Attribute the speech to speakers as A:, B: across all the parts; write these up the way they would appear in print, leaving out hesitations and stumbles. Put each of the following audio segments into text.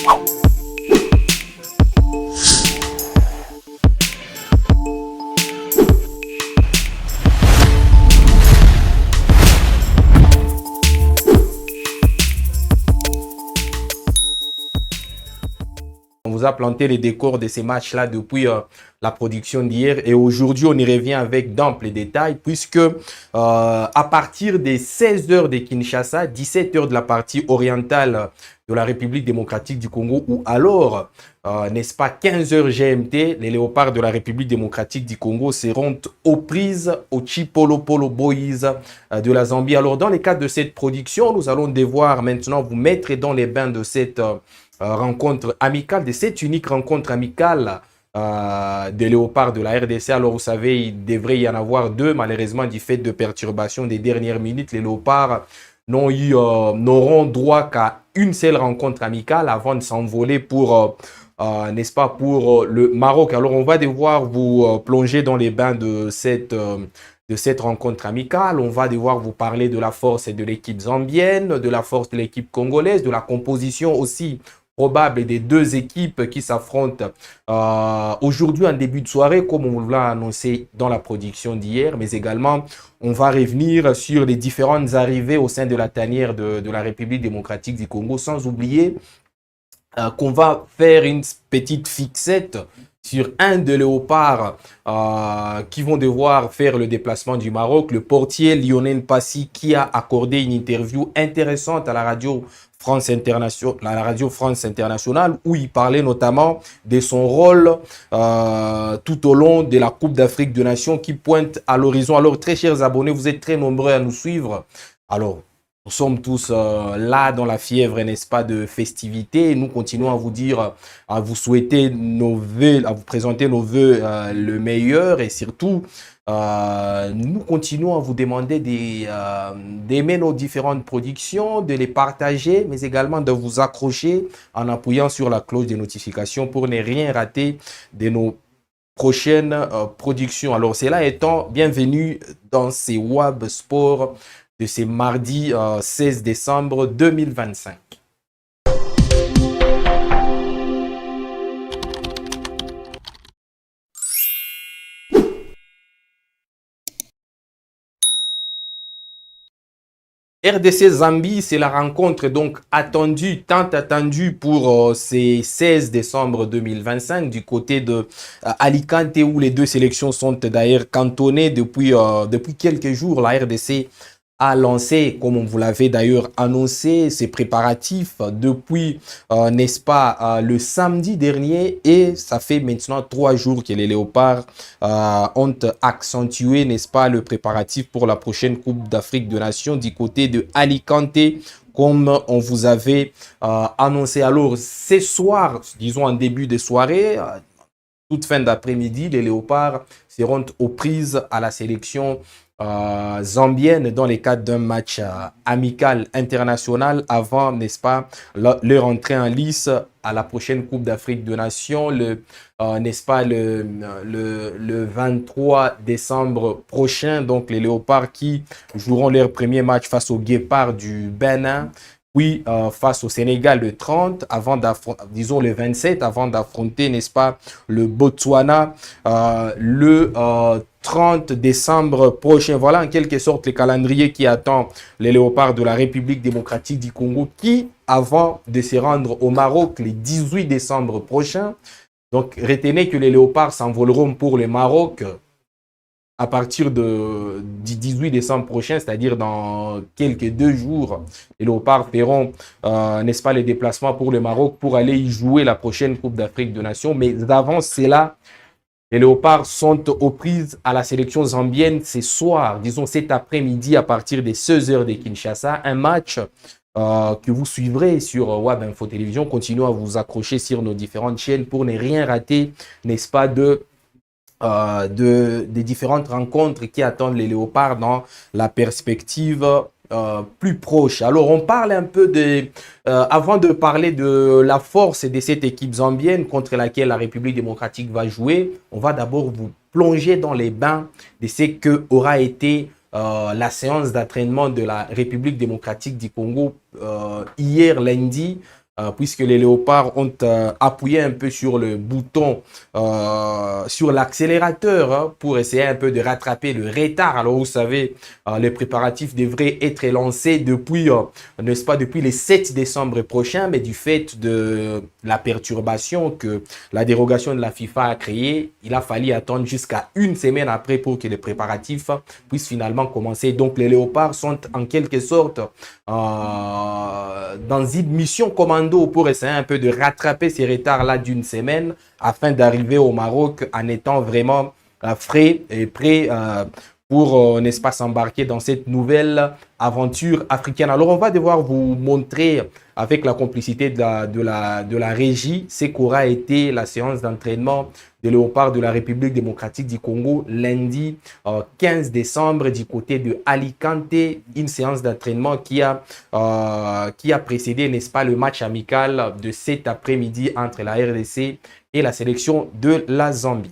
A: On vous a planté les décors de ces matchs-là depuis la production d'hier et aujourd'hui, on y revient avec d'amples détails puisque à partir des 16h de Kinshasa, 17h de la partie orientale de la République démocratique du Congo ou alors, n'est-ce pas, 15h GMT, les léopards de la République démocratique du Congo seront aux prises au Chipolo Polo Boys de la Zambie. Alors, dans le cadre de cette production, nous allons devoir maintenant vous mettre dans les bains de cette rencontre amicale, de cette unique rencontre amicale des léopards de la RDC. Alors, vous savez, il devrait y en avoir deux. Malheureusement, du fait de perturbations des dernières minutes, les léopards n'auront droit qu'à une seule rencontre amicale avant de s'envoler pour, n'est-ce pas, pour le Maroc. Alors, on va devoir vous plonger dans les bains de cette rencontre amicale. On va devoir vous parler de la force de l'équipe zambienne, de la force de l'équipe congolaise, de la composition aussi probable des deux équipes qui s'affrontent aujourd'hui en début de soirée, comme on l'a annoncé dans la production d'hier, mais également on va revenir sur les différentes arrivées au sein de la tanière de la République démocratique du Congo, sans oublier qu'on va faire une petite fixette sur un des léopards qui vont devoir faire le déplacement du Maroc, le portier Lionel Passy, qui a accordé une interview intéressante à la radio France Internationale, où il parlait notamment de son rôle tout au long de la Coupe d'Afrique des Nations qui pointe à l'horizon. Alors, très chers abonnés, vous êtes très nombreux à nous suivre. Alors, nous sommes tous là dans la fièvre, n'est-ce pas, de festivités. Nous continuons à vous dire, à vous souhaiter nos vœux, à vous présenter nos vœux le meilleur et surtout, nous continuons à vous demander d'aimer nos différentes productions, de les partager, mais également de vous accrocher en appuyant sur la cloche de notification pour ne rien rater de nos prochaines productions. Alors, cela étant, bienvenue dans ces WAB Sport de ce mardi 16 décembre 2025. RDC Zambie, c'est la rencontre donc attendue, tant attendue pour ces 16 décembre 2025 du côté de Alicante où les deux sélections sont d'ailleurs cantonnées depuis quelques jours. La RDC a lancé, comme on vous l'avait d'ailleurs annoncé, ses préparatifs depuis, n'est-ce pas, le samedi dernier. Et ça fait maintenant 3 jours que les léopards ont accentué, n'est-ce pas, le préparatif pour la prochaine Coupe d'Afrique des Nations du côté de Alicante, comme on vous avait annoncé. Alors, ce soir, disons en début de soirée, toute fin d'après-midi, les léopards seront aux prises à la sélection zambienne dans le cadre d'un match amical international avant, n'est-ce pas, leur entrée en lice à la prochaine Coupe d'Afrique des Nations, n'est-ce pas, le 23 décembre prochain. Donc, les léopards qui joueront leur premier match face aux guépards du Bénin, puis face au Sénégal le 30, avant disons le 27, avant d'affronter, n'est-ce pas, le Botswana le 30 décembre prochain. Voilà en quelque sorte le calendrier qui attend les léopards de la République démocratique du Congo qui, avant de se rendre au Maroc le 18 décembre prochain, donc retenez que les léopards s'envoleront pour le Maroc à partir du 18 décembre prochain, c'est-à-dire dans quelques 2 jours. Les léopards feront, n'est-ce pas, les déplacements pour le Maroc pour aller y jouer la prochaine Coupe d'Afrique des Nations. Mais avant cela, les léopards sont aux prises à la sélection zambienne ce soir, disons cet après-midi à partir des 16h de Kinshasa. Un match que vous suivrez sur WAB Info Télévision. Continuez à vous accrocher sur nos différentes chaînes pour ne rien rater, n'est-ce pas, des différentes rencontres qui attendent les léopards dans la perspective plus proche. Alors, on parle un peu avant de parler de la force de cette équipe zambienne contre laquelle la République démocratique va jouer, on va d'abord vous plonger dans les bains de ce que aura été la séance d'entraînement de la République démocratique du Congo hier lundi puisque les Léopards ont appuyé un peu sur le bouton, sur l'accélérateur, hein, pour essayer un peu de rattraper le retard. Alors vous savez, les préparatifs devraient être lancés depuis, n'est-ce pas, depuis le 7 décembre prochain, mais du fait de la perturbation que la dérogation de la FIFA a créée, il a fallu attendre jusqu'à une semaine après pour que les préparatifs puissent finalement commencer. Donc les Léopards sont en quelque sorte dans une mission commando pour essayer un peu de rattraper ces retards-là d'une semaine afin d'arriver au Maroc en étant vraiment frais et prêt pour, n'est-ce pas, s'embarquer dans cette nouvelle aventure africaine. Alors, on va devoir vous montrer, avec la complicité de la régie, ce qu'aura été la séance d'entraînement des Léopards de la République démocratique du Congo lundi 15 décembre du côté de Alicante, une séance d'entraînement qui a précédé, n'est-ce pas, le match amical de cet après-midi entre la RDC et la sélection de la Zambie.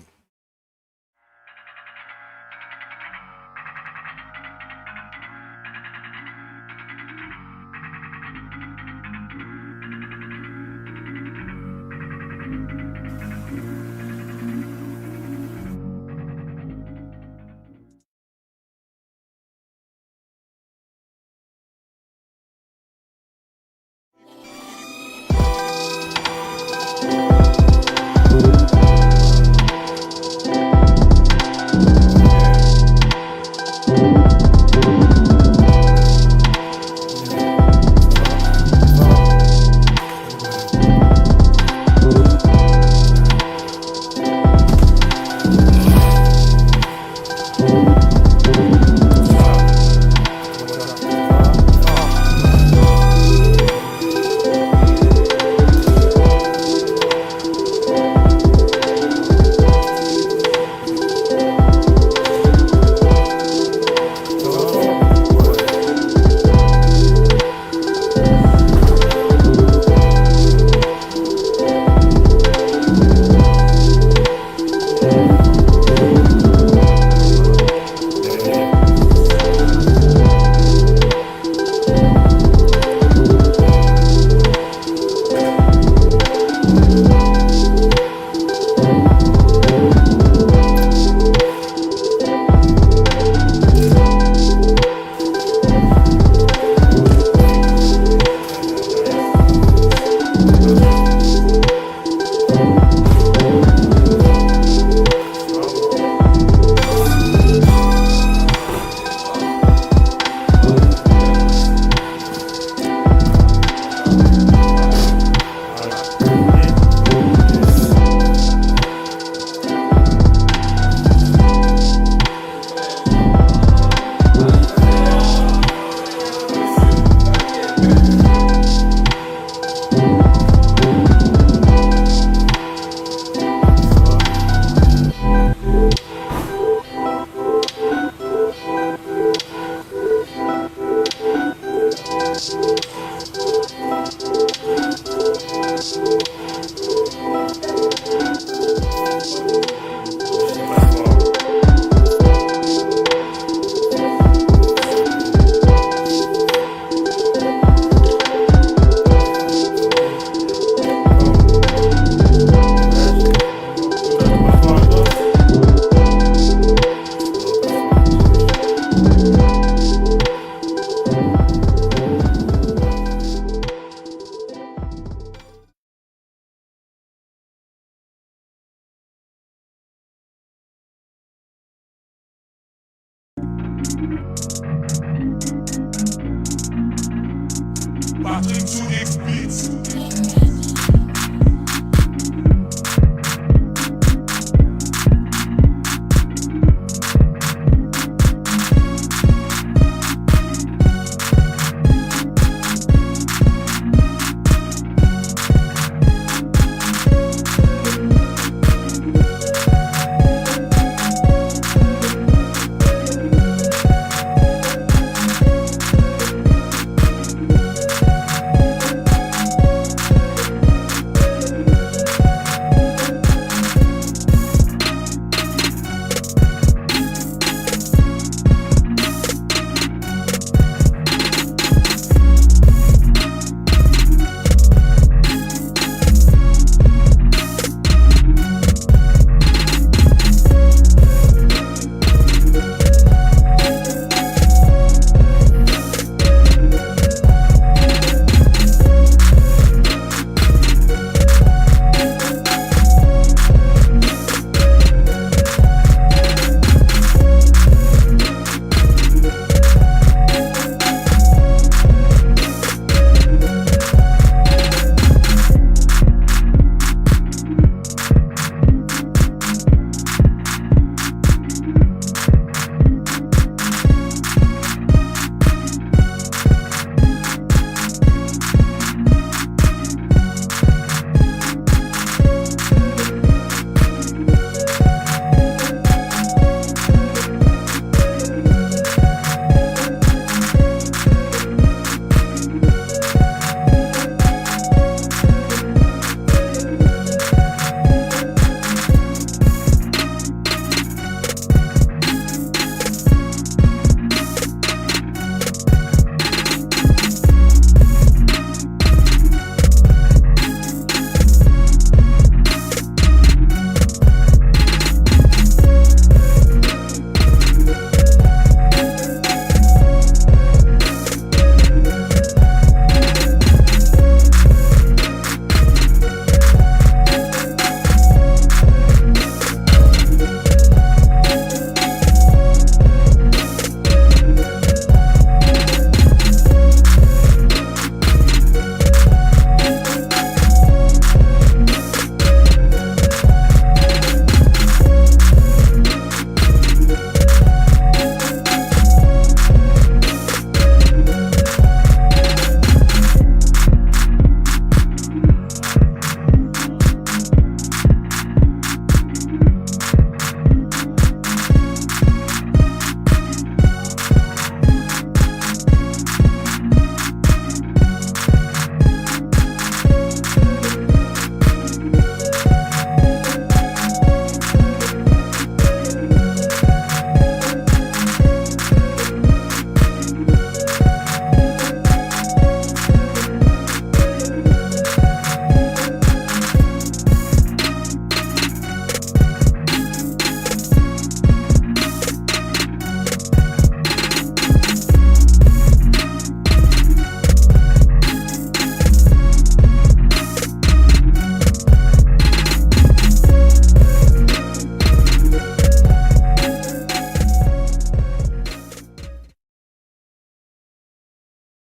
B: Patrick Sounix Beats.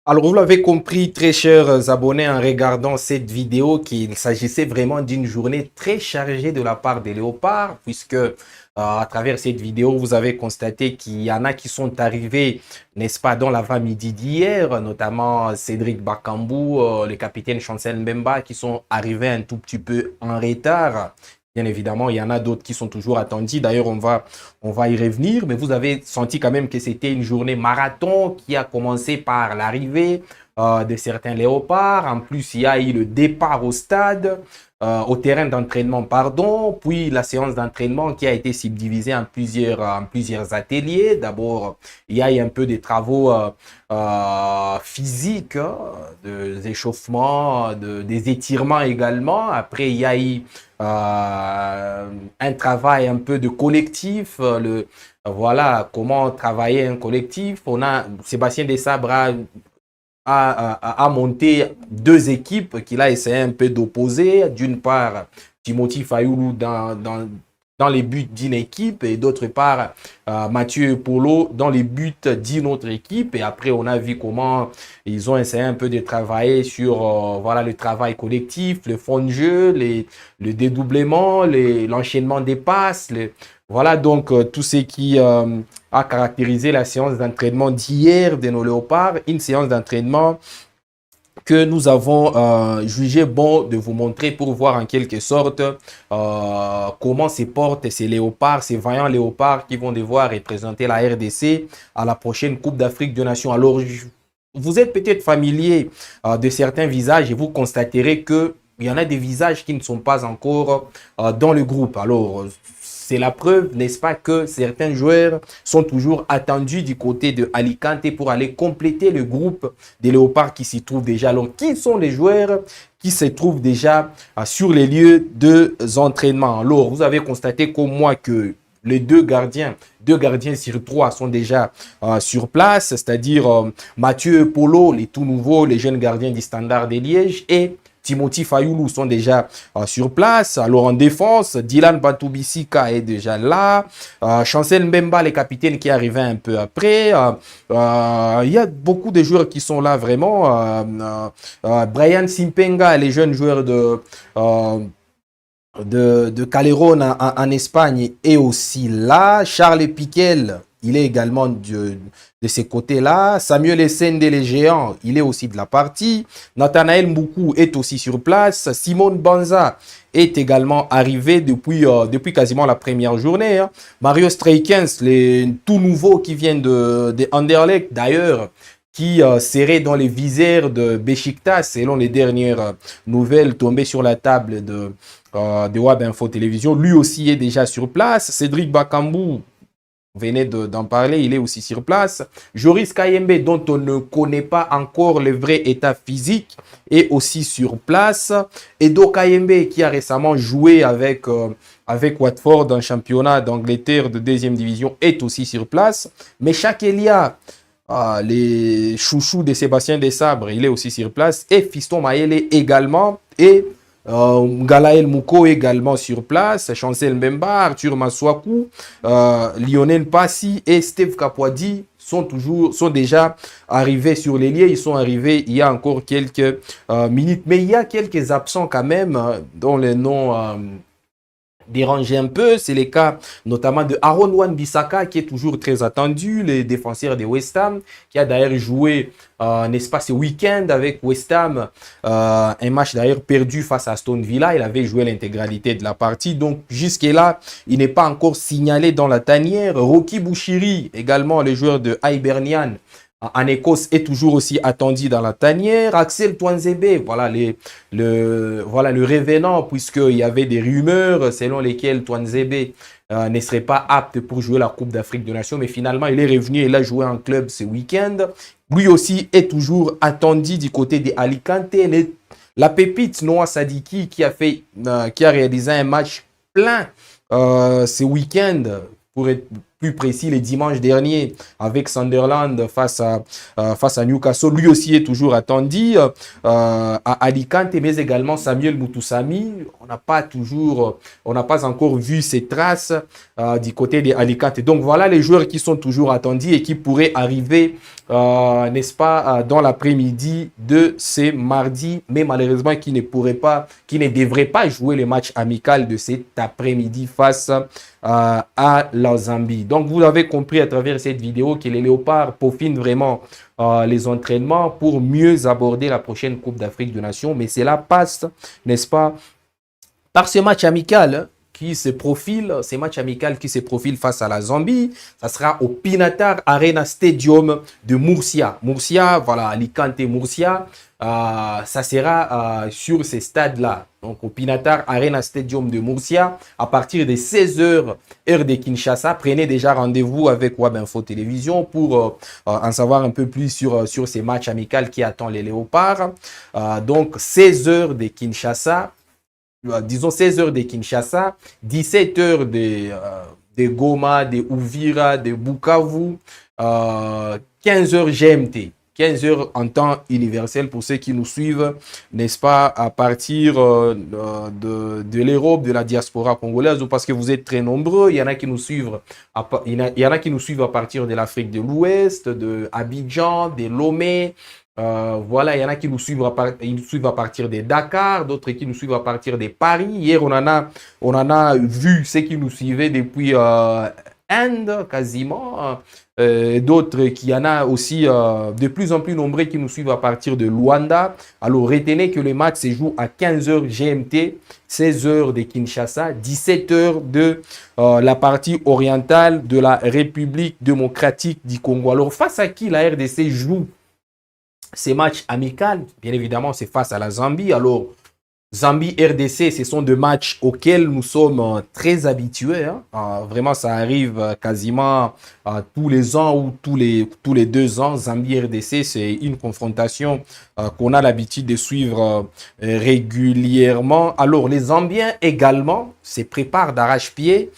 A: Alors, vous l'avez compris, très chers abonnés, en regardant cette vidéo, qu'il s'agissait vraiment d'une journée très chargée de la part des Léopards, puisque à travers cette vidéo, vous avez constaté qu'il y en a qui sont arrivés, n'est-ce pas, dans l'avant-midi d'hier, notamment Cédric Bakambou, le capitaine Chancel Mbemba, qui sont arrivés un tout petit peu en retard. Bien évidemment, il y en a d'autres qui sont toujours attendus. D'ailleurs, on va y revenir. Mais vous avez senti quand même que c'était une journée marathon qui a commencé par l'arrivée de certains léopards. En plus, il y a eu le départ au stade, au terrain d'entraînement, pardon. Puis la séance d'entraînement qui a été subdivisée en plusieurs ateliers. D'abord, il y a eu un peu des travaux physiques, des échauffements, des étirements également. Après, il y a eu un travail un peu de collectif, voilà comment travailler un collectif. On a Sébastien Desabre a monté deux équipes qu'il a essayé un peu d'opposer. D'une part, Timothy Fayoulou dans les buts d'une équipe et d'autre part Mathieu Polo dans les buts d'une autre équipe. Et après, on a vu comment ils ont essayé un peu de travailler sur voilà, le travail collectif, le fond de jeu, le dédoublement, l'enchaînement des passes. Voilà donc tout ce qui a caractérisé la séance d'entraînement d'hier de nos Léopards. Une séance d'entraînement que nous avons jugé bon de vous montrer pour voir en quelque sorte comment se portent ces léopards, ces vaillants léopards qui vont devoir représenter la RDC à la prochaine Coupe d'Afrique des Nations. Alors, vous êtes peut-être familier de certains visages et vous constaterez que il y en a des visages qui ne sont pas encore dans le groupe. Alors, c'est la preuve, n'est-ce pas, que certains joueurs sont toujours attendus du côté de Alicante pour aller compléter le groupe des Léopards qui s'y trouvent déjà. Alors, qui sont les joueurs qui se trouvent déjà sur les lieux d'entraînement? Alors, vous avez constaté comme moi que les deux gardiens sur trois sont déjà sur place, c'est-à-dire Mathieu Polo, les tout nouveaux, les jeunes gardiens du Standard de Liège, et Timothy Fayoulou sont déjà sur place. Alors en défense, Dylan Batoubissika est déjà là. Chancel Mbemba, le capitaine qui est arrivé un peu après. Il y a beaucoup de joueurs qui sont là vraiment. Brian Simpenga, les jeunes joueurs de Calderón en Espagne est aussi là. Charles Piquel, il est également de ces côtés-là. Samuel Essende, les géants, il est aussi de la partie. Nathanaël Mboukou est aussi sur place. Simone Banza est également arrivé depuis quasiment la première journée. Mario Streikens, les tout nouveaux qui viennent de Anderlecht d'ailleurs, qui serait dans les visères de Beşiktaş, selon les dernières nouvelles tombées sur la table de Web Info Télévision. Lui aussi est déjà sur place. Cédric Bakambou, venez d'en parler, il est aussi sur place. Joris Kayembe, dont on ne connaît pas encore le vrai état physique, est aussi sur place. Edo Kayembe, qui a récemment joué avec Watford dans le championnat d'Angleterre de deuxième division, est aussi sur place. Mais Chakelia, les chouchous de Sébastien Desabre, il est aussi sur place. Et Fiston Mayele également. Et Galaël Mouko également sur place, Chancel Mbemba, Arthur Maswaku, Lionel Passi et Steve Kapwadi sont déjà arrivés sur les lieux. Ils sont arrivés il y a encore quelques minutes, mais il y a quelques absents quand même dont les noms déranger un peu. C'est le cas notamment de Aaron Wan-Bissaka qui est toujours très attendu, le défenseur de West Ham, qui a d'ailleurs joué, n'est-ce pas, ce week-end avec West Ham, un match d'ailleurs perdu face à Aston Villa. Il avait joué l'intégralité de la partie, donc jusque-là, il n'est pas encore signalé dans la tanière. Rocky Bouchiri, également le joueur de Hibernian, en Écosse, est toujours aussi attendu dans la tanière. Axel Twanzebe, voilà le revenant, puisqu'il y avait des rumeurs selon lesquelles Twanzebe ne serait pas apte pour jouer la Coupe d'Afrique des Nations, mais finalement il est revenu et il a joué en club ce week-end. Lui aussi est toujours attendu du côté de Alicante. La pépite Noah Sadiki qui a réalisé un match plein ce week-end, pour être plus précis, le dimanche dernier avec Sunderland face à Newcastle. Lui aussi est toujours attendu à Alicante, mais également Samuel Mutusami. On n'a pas encore vu ses traces du côté de Alicante. Donc voilà les joueurs qui sont toujours attendus et qui pourraient arriver n'est-ce pas, dans l'après-midi de ce mardi, mais malheureusement qui ne devrait pas jouer le match amical de cet après-midi face à la Zambie. Donc, vous avez compris à travers cette vidéo que les Léopards peaufinent vraiment les entraînements pour mieux aborder la prochaine Coupe d'Afrique des Nations. Mais cela passe, n'est-ce pas, par ce match amical qui se profile face à la Zambie. Ça sera au Pinatar Arena Stadium de Murcia. Murcia, voilà, Alicante Murcia. Ça sera sur ces stades-là. Donc au Pinatar Arena Stadium de Murcia, à partir de 16h, heure de Kinshasa. Prenez déjà rendez-vous avec Web Info Télévision pour en savoir un peu plus sur ces matchs amicaux qui attendent les Léopards. Donc 16h de Kinshasa. Disons 16h de Kinshasa, 17h de Goma, de Uvira, de Bukavu, 15h GMT, 15h en temps universel pour ceux qui nous suivent, n'est-ce pas, à partir de l'Europe, de la diaspora congolaise, ou parce que vous êtes très nombreux. Il y en a qui nous suivent à partir de l'Afrique de l'Ouest, de Abidjan, de Lomé. Voilà, il y en a qui nous suivent à partir de Dakar, d'autres qui nous suivent à partir de Paris. Hier, on en a vu ceux qui nous suivaient depuis Inde, quasiment. D'autres qui en a aussi de plus en plus nombreux qui nous suivent à partir de Luanda. Alors, retenez que le match se joue à 15h GMT, 16h de Kinshasa, 17h de la partie orientale de la République démocratique du Congo. Alors, face à qui la RDC joue ces matchs amicaux? Bien évidemment, c'est face à la Zambie. Alors, Zambie-RDC, ce sont deux matchs auxquels nous sommes très habitués. Vraiment, ça arrive quasiment tous les ans ou tous les 2 ans. Zambie-RDC, c'est une confrontation qu'on a l'habitude de suivre régulièrement. Alors, les Zambiens également se préparent d'arrache-pied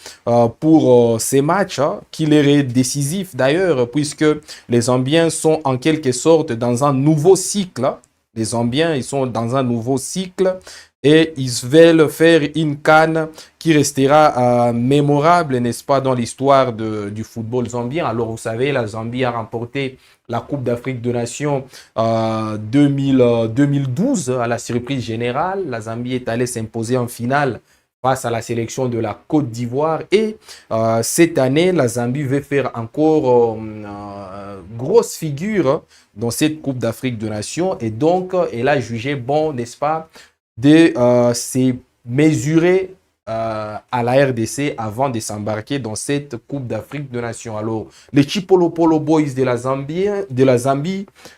A: pour ces matchs, qui leur est décisif d'ailleurs, puisque les Zambiens sont en quelque sorte dans un nouveau cycle. Les Zambiens, ils sont dans un nouveau cycle et ils veulent faire une CAN qui restera mémorable, n'est-ce pas, dans l'histoire du football zambien. Alors, vous savez, la Zambie a remporté la Coupe d'Afrique des Nations 2012 à la surprise générale. La Zambie est allée s'imposer en finale face à la sélection de la Côte d'Ivoire. Et cette année, la Zambie veut faire encore grosse figure dans cette Coupe d'Afrique des Nations. Et donc, elle a jugé bon, n'est-ce pas, de se mesurer à la RDC avant de s'embarquer dans cette Coupe d'Afrique des Nations. Alors, les Chipolopolo Boys de la Zambie,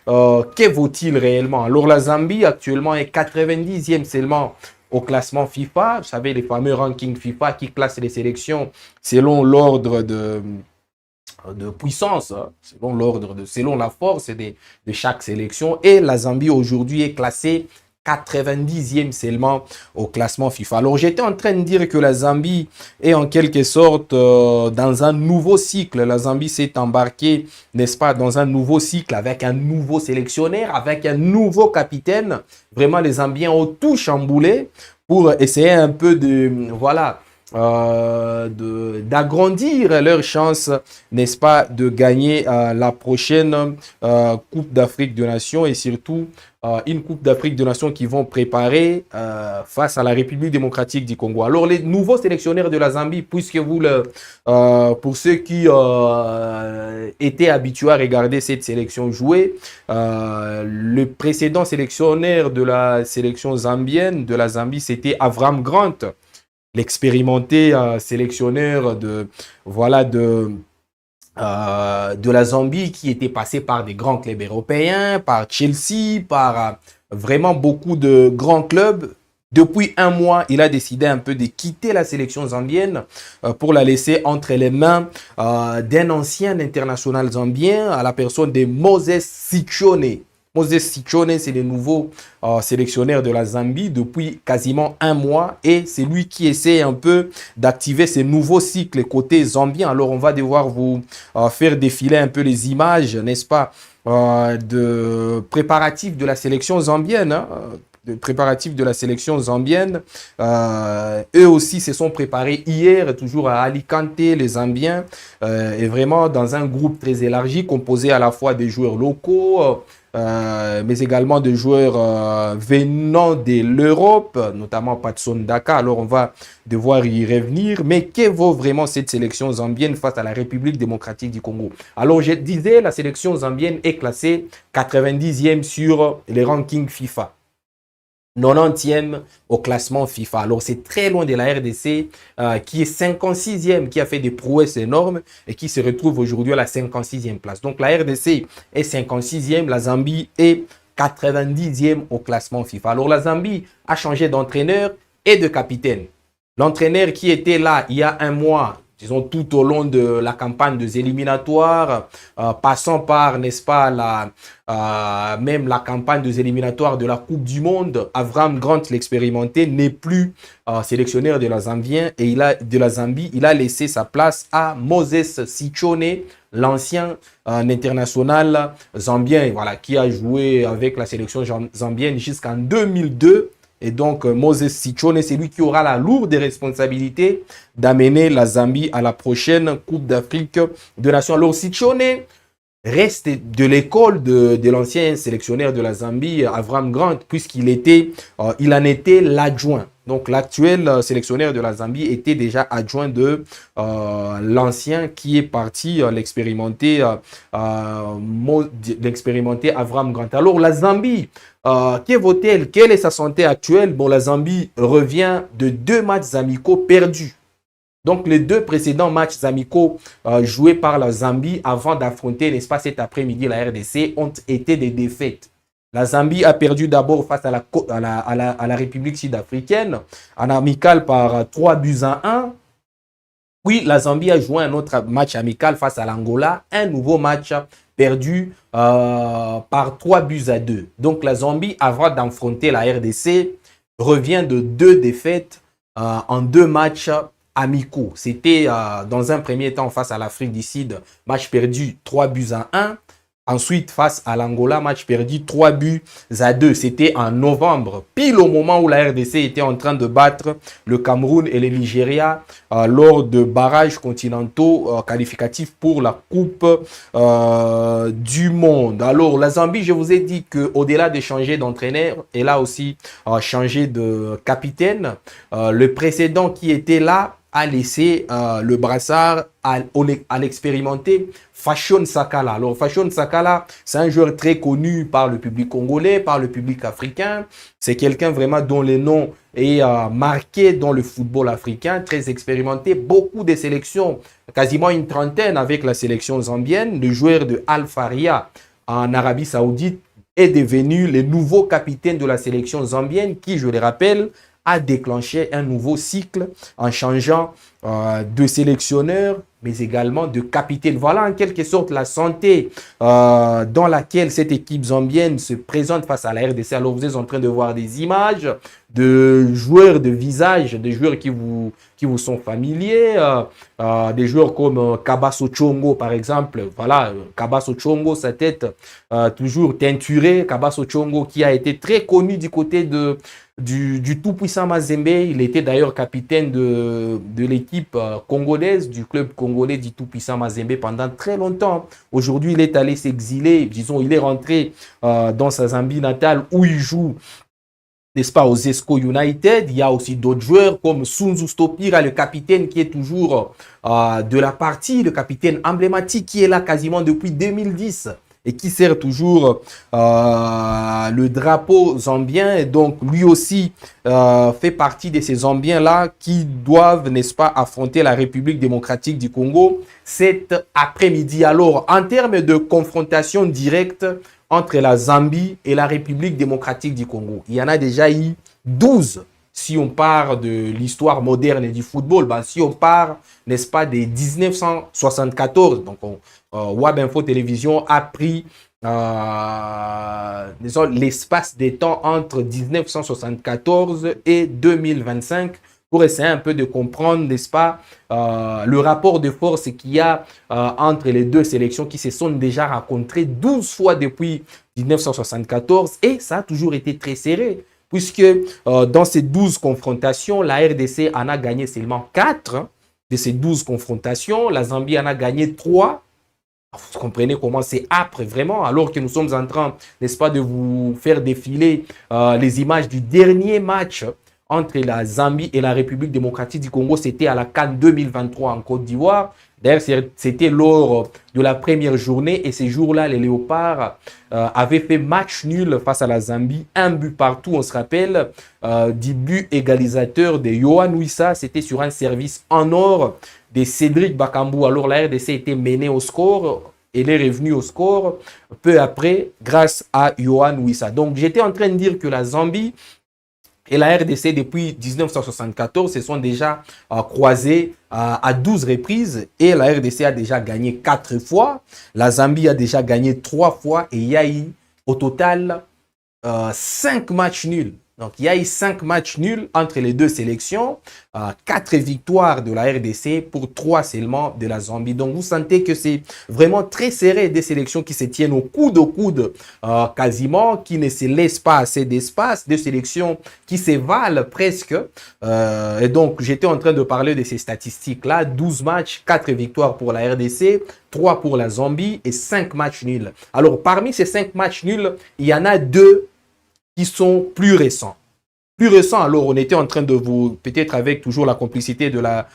A: que vaut-il réellement? Alors, la Zambie actuellement est 90e seulement au classement FIFA. Vous savez, les fameux rankings FIFA qui classent les sélections selon l'ordre de puissance, selon la force de chaque sélection. Et la Zambie aujourd'hui est classée 90e seulement au classement FIFA. Alors, j'étais en train de dire que la Zambie est en quelque sorte dans un nouveau cycle. La Zambie s'est embarquée, n'est-ce pas, dans un nouveau cycle avec un nouveau sélectionneur, avec un nouveau capitaine. Vraiment, les Zambiens ont tout chamboulé pour essayer un peu d'agrandir leurs chances, n'est-ce pas, de gagner la prochaine Coupe d'Afrique des Nations, et surtout une Coupe d'Afrique des Nations qu'ils vont préparer face à la République démocratique du Congo. Alors, les nouveaux sélectionneurs de la Zambie, puisque pour ceux qui étaient habitués à regarder cette sélection jouer, le précédent sélectionneur de la sélection zambienne, de la Zambie, c'était Avram Grant, l'expérimenté sélectionneur de la Zambie, qui était passé par des grands clubs européens, par Chelsea, par vraiment beaucoup de grands clubs. Depuis un mois, il a décidé un peu de quitter la sélection zambienne pour la laisser entre les mains d'un ancien international zambien, à la personne de Moses Sichone. Moses Sichone, c'est le nouveau sélectionneur de la Zambie depuis quasiment un mois, et c'est lui qui essaie un peu d'activer ce nouveau cycle côté zambien. Alors, on va devoir vous faire défiler un peu les images, n'est-ce pas, de préparatifs de la sélection zambienne, préparatifs de la sélection zambienne. Eux aussi se sont préparés hier, toujours à Alicante, les Zambiens, et vraiment dans un groupe très élargi, composé à la fois des joueurs locaux, mais également de joueurs venant de l'Europe, notamment Patson Daka. Alors on va devoir y revenir. Mais que vaut vraiment cette sélection zambienne face à la République démocratique du Congo? Alors je disais, la sélection zambienne est classée 90e sur les rankings FIFA. 90e au classement FIFA. Alors, c'est très loin de la RDC qui est 56e, qui a fait des prouesses énormes et qui se retrouve aujourd'hui à la 56e place. Donc, la RDC est 56e, la Zambie est 90e au classement FIFA. Alors, la Zambie a changé d'entraîneur et de capitaine. L'entraîneur qui était là il y a un mois, disons tout au long de la campagne des éliminatoires, passant par, n'est-ce pas, même la campagne des éliminatoires de la Coupe du Monde, Avram Grant, l'expérimenté, n'est plus sélectionneur de la Zambie et il a laissé sa place à Moses Sichone, l'ancien international zambien, voilà, qui a joué avec la sélection zambienne jusqu'en 2002. Et donc, Moses Sichone, c'est lui qui aura la lourde responsabilité d'amener la Zambie à la prochaine Coupe d'Afrique de Nations. Alors, Sichone reste de l'école de l'ancien sélectionneur de la Zambie, Avram Grant, puisqu'il il en était l'adjoint. Donc, l'actuel sélectionneur de la Zambie était déjà adjoint de l'ancien qui est parti, l'expérimenté Avram Grant. Alors, la Zambie, que vaut-elle? Quelle est sa santé actuelle? Bon, la Zambie revient de 2 matchs amicaux perdus. Donc, les 2 précédents matchs amicaux joués par la Zambie avant d'affronter, n'est-ce pas, cet après-midi la RDC ont été des défaites. La Zambie a perdu d'abord face à la République sud-africaine en amical par 3-1. Puis, la Zambie a joué un autre match amical face à l'Angola, un nouveau match perdu par 3-2. Donc, la Zambie, avant d'affronter la RDC, revient de 2 défaites en 2 matchs amicaux. C'était dans un premier temps face à l'Afrique du Sud, match perdu 3-1. Ensuite, face à l'Angola, match perdu 3-2. C'était en novembre, pile au moment où la RDC était en train de battre le Cameroun et le Nigeria lors de barrages continentaux qualificatifs pour la Coupe du Monde. Alors, la Zambie, je vous ai dit qu'au-delà de changer d'entraîneur, elle a aussi changé de capitaine. Le précédent qui était là a laissé le brassard à l'expérimenté Fashion Sakala. Alors, Fashion Sakala, c'est un joueur très connu par le public congolais, par le public africain. C'est quelqu'un vraiment dont le nom est marqué dans le football africain, très expérimenté, beaucoup de sélections, quasiment une trentaine avec la sélection zambienne. Le joueur de Al Faria en Arabie Saoudite est devenu le nouveau capitaine de la sélection zambienne qui, je le rappelle, a déclenché un nouveau cycle en changeant de sélectionneur, mais également de capitaine. Voilà en quelque sorte la santé dans laquelle cette équipe zambienne se présente face à la RDC. Alors vous êtes en train de voir des images de joueurs de visage, des joueurs qui vous sont familiers, des joueurs comme Kabaso Chongo par exemple. Voilà, Kabaso Chongo, sa tête toujours teinturée. Kabaso Chongo qui a été très connu du côté du tout-puissant Mazembe. Il était d'ailleurs capitaine de l'équipe congolaise, du club congolais du tout-puissant Mazembe pendant très longtemps. Aujourd'hui, il est allé s'exiler, disons, il est rentré dans sa Zambie natale où il joue, n'est-ce pas, aux Zesco United. Il y a aussi d'autres joueurs comme Sunzu Stopira, le capitaine qui est toujours de la partie, le capitaine emblématique qui est là quasiment depuis 2010. Et qui sert toujours le drapeau zambien. Et donc, lui aussi fait partie de ces Zambiens-là qui doivent, n'est-ce pas, affronter la République démocratique du Congo cet après-midi. Alors, en termes de confrontation directe entre la Zambie et la République démocratique du Congo, il y en a déjà eu 12. Si on part de l'histoire moderne du football, ben, si on part, n'est-ce pas, des 1974, donc Web Info Télévision a pris l'espace des temps entre 1974 et 2025 pour essayer un peu de comprendre, n'est-ce pas, le rapport de force qu'il y a entre les deux sélections qui se sont déjà rencontrées 12 fois depuis 1974 et ça a toujours été très serré. puisque dans ces 12 confrontations, la RDC en a gagné seulement 4 de ces 12 confrontations. La Zambie en a gagné 3. Vous comprenez comment c'est âpre vraiment, alors que nous sommes en train, n'est-ce pas, de vous faire défiler les images du dernier match entre la Zambie et la République démocratique du Congo. C'était à la CAN 2023 en Côte d'Ivoire. D'ailleurs, c'était lors de la première journée et ces jours-là, les Léopards avaient fait match nul face à la Zambie. Un but partout, on se rappelle, du but égalisateur de Yohan Wissa. C'était sur un service en or de Cédric Bakambu. Alors la RDC était menée au score. Elle est revenue au score peu après grâce à Yohan Wissa. Donc j'étais en train de dire que la Zambie et la RDC, depuis 1974, se sont déjà croisés à 12 reprises et la RDC a déjà gagné 4 fois. La Zambie a déjà gagné 3 fois et il y a eu au total 5 matchs nuls. Donc, il y a eu 5 matchs nuls entre les deux sélections, 4 victoires de la RDC pour 3 seulement de la Zambie. Donc, vous sentez que c'est vraiment très serré, des sélections qui se tiennent au coude quasiment, qui ne se laissent pas assez d'espace, des sélections qui se valent presque. Et donc, j'étais en train de parler de ces statistiques-là. 12 matchs, 4 victoires pour la RDC, 3 pour la Zambie et 5 matchs nuls. Alors, parmi ces 5 matchs nuls, il y en a 2 qui sont plus récents. Plus récents, alors on était en train de vous, peut-être avec toujours la complicité de la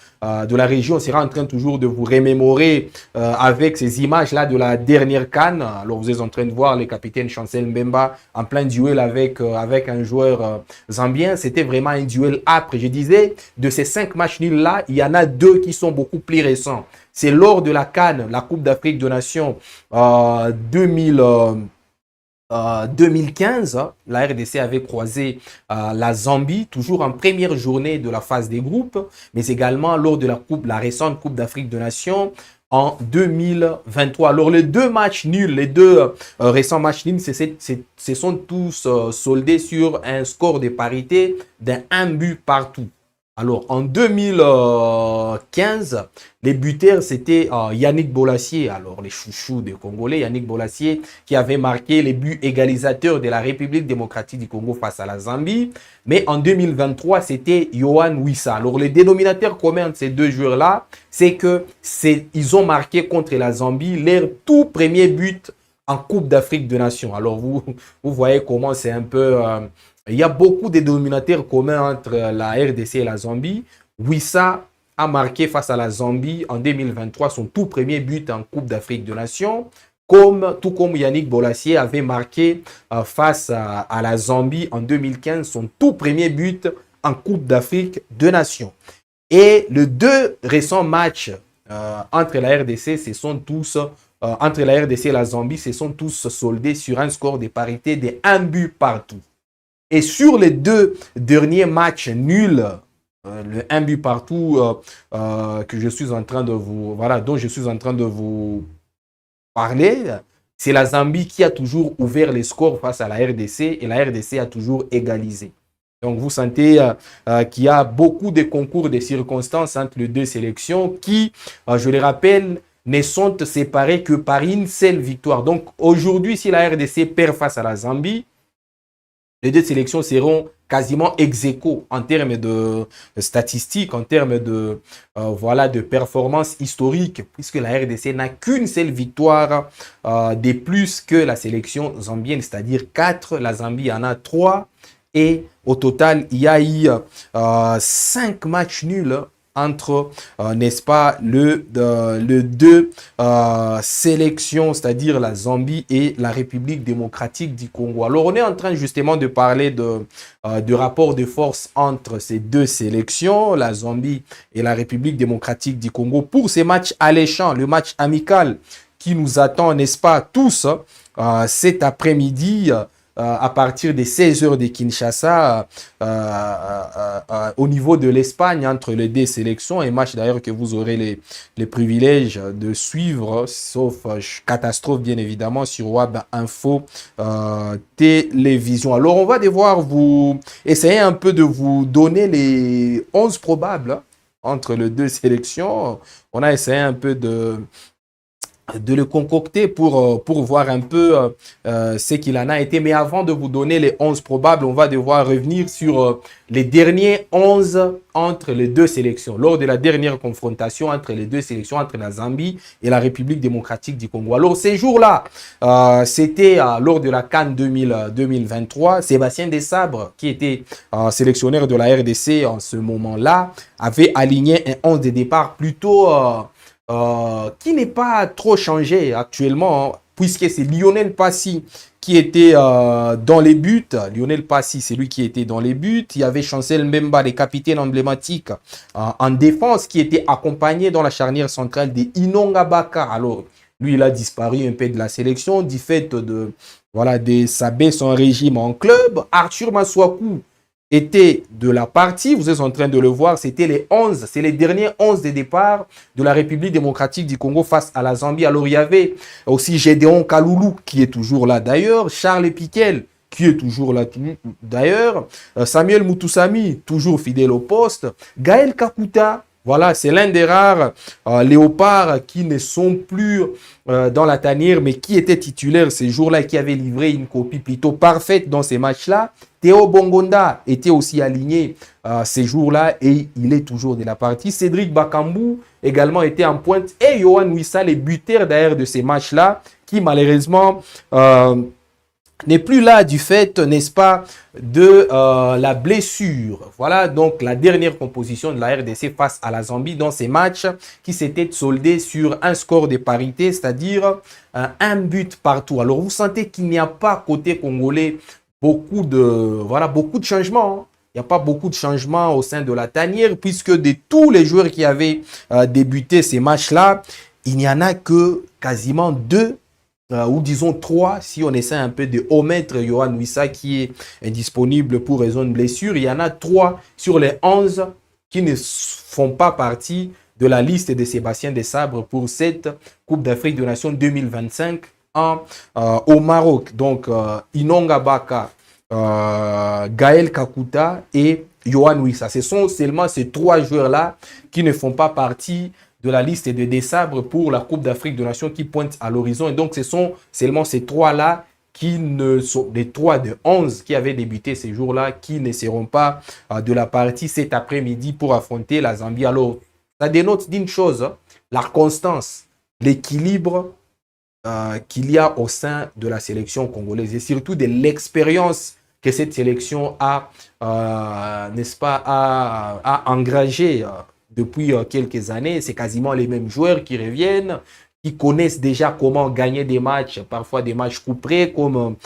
A: région, on sera en train toujours de vous remémorer avec ces images-là de la dernière CAN. Alors vous êtes en train de voir le capitaine Chancel Mbemba en plein duel avec un joueur zambien. C'était vraiment un duel âpre. Je disais, de ces 5 matchs nuls-là, il y en a 2 qui sont beaucoup plus récents. C'est lors de la CAN, la Coupe d'Afrique des Nations 2015, la RDC avait croisé la Zambie, toujours en première journée de la phase des groupes, mais également lors de la récente Coupe d'Afrique des Nations en 2023. Alors les 2 matchs nuls, les 2 récents matchs nuls, se sont tous soldés sur un score de parité d'1 but partout. Alors, en 2015, les buteurs, c'était Yannick Bolasie, alors les chouchous des Congolais, Yannick Bolasie, qui avait marqué les buts égalisateurs de la République démocratique du Congo face à la Zambie. Mais en 2023, c'était Yohan Wissa. Alors, le dénominateur commun de ces 2 joueurs-là, c'est qu'ils ont marqué contre la Zambie leur tout premier but en Coupe d'Afrique des Nations. Alors, vous voyez comment c'est un peu... il y a beaucoup de dénominateurs communs entre la RDC et la Zambie. Wissa a marqué face à la Zambie en 2023 son tout premier but en Coupe d'Afrique des Nations, tout comme Yannick Bolasie avait marqué face à la Zambie en 2015 son tout premier but en Coupe d'Afrique des Nations. Et les 2 récents matchs entre la RDC, entre la RDC et la Zambie, se sont tous soldés sur un score de parité de 1 but partout. Et sur les 2 derniers matchs nuls, le 1 but partout que je suis en train de vous, dont je suis en train de vous parler, c'est la Zambie qui a toujours ouvert les scores face à la RDC et la RDC a toujours égalisé. Donc vous sentez qu'il y a beaucoup de concours de circonstances entre les 2 sélections qui, je le rappelle, ne sont séparées que par une seule victoire. Donc aujourd'hui, si la RDC perd face à la Zambie, les 2 sélections seront quasiment ex-aequo en termes de statistiques, en termes de performance historique, puisque la RDC n'a qu'une seule victoire de plus que la sélection zambienne, c'est-à-dire 4. La Zambie en a 3. Et au total, il y a eu 5 matchs nuls entre, n'est-ce pas, le 2 sélections, c'est-à-dire la Zambie et la République démocratique du Congo. Alors, on est en train justement de parler de rapport de force entre ces 2 sélections, la Zambie et la République démocratique du Congo, pour ces matchs alléchants, le match amical qui nous attend, n'est-ce pas, tous cet après-midi, à partir des 16h de Kinshasa au niveau de l'Espagne entre les 2 sélections, un match d'ailleurs que vous aurez les privilèges de suivre, sauf catastrophe bien évidemment sur Web Info Télévision. Alors on va devoir vous essayer un peu de vous donner les 11 probables entre les 2 sélections. On a essayé un peu de de le concocter pour voir un peu ce qu'il en a été. Mais avant de vous donner les 11 probables, on va devoir revenir sur les derniers 11 entre les deux sélections. Lors de la dernière confrontation entre les deux sélections, entre la Zambie et la République démocratique du Congo. Alors, ces jours-là, c'était lors de la CAN 2023, Sébastien Desabre, qui était sélectionneur de la RDC en ce moment-là, avait aligné un 11 de départ plutôt... qui n'est pas trop changé actuellement, hein, puisque c'est Lionel Passy qui était dans les buts. Lionel Passy, c'est lui qui était dans les buts. Il y avait Chancel Mbemba, les capitaines emblématiques en défense, qui était accompagné dans la charnière centrale de Inonga Baka. Alors, lui, il a disparu un peu de la sélection du fait de, voilà, de sa baisse en régime en club. Arthur Maswaku était de la partie, vous êtes en train de le voir, c'était les 11, c'est les derniers 11 de départ de la République démocratique du Congo face à la Zambie. Alors il y avait aussi Gédéon Kaloulou qui est toujours là d'ailleurs, Charles Piquel qui est toujours là d'ailleurs, Samuel Mutusami toujours fidèle au poste, Gaël Kakuta. Voilà, c'est l'un des rares léopards qui ne sont plus dans la tanière, mais qui était titulaire ces jours-là et qui avait livré une copie plutôt parfaite dans ces matchs-là. Théo Bongonda était aussi aligné ces jours-là et il est toujours de la partie. Cédric Bakambu également était en pointe et Yohan Wissa, les buteurs d'ailleurs de ces matchs-là, qui malheureusement... n'est plus là du fait, n'est-ce pas, de la blessure. Voilà donc la dernière composition de la RDC face à la Zambie dans ces matchs qui s'étaient soldés sur un score de parité, c'est-à-dire un but partout. Alors vous sentez qu'il n'y a pas côté congolais beaucoup de changements, hein. Il n'y a pas beaucoup de changements au sein de la tanière puisque de tous les joueurs qui avaient débuté ces matchs-là, il n'y en a que quasiment deux ou disons 3, si on essaie un peu de omettre Yohan Wissa qui est indisponible pour raison de blessure. Il y en a 3 sur les 11 qui ne font pas partie de la liste de Sébastien Desabre pour cette Coupe d'Afrique des Nations 2025 au Maroc. Donc, Inonga Baka, Gaël Kakuta et Yohan Wissa. Ce sont seulement ces 3 joueurs-là qui ne font pas partie de la liste de Desabre pour la Coupe d'Afrique des Nations qui pointe à l'horizon. Et donc, ce sont seulement ces 3-là qui ne sont les 3 de 11 qui avaient débuté ces jours-là, qui ne seront pas de la partie cet après-midi pour affronter la Zambie. Alors, ça dénote d'une chose, hein, la constance, l'équilibre qu'il y a au sein de la sélection congolaise et surtout de l'expérience que cette sélection a, n'est-ce pas, a engagé depuis quelques années. C'est quasiment les mêmes joueurs qui reviennent, qui connaissent déjà comment gagner des matchs, parfois des matchs couperés comme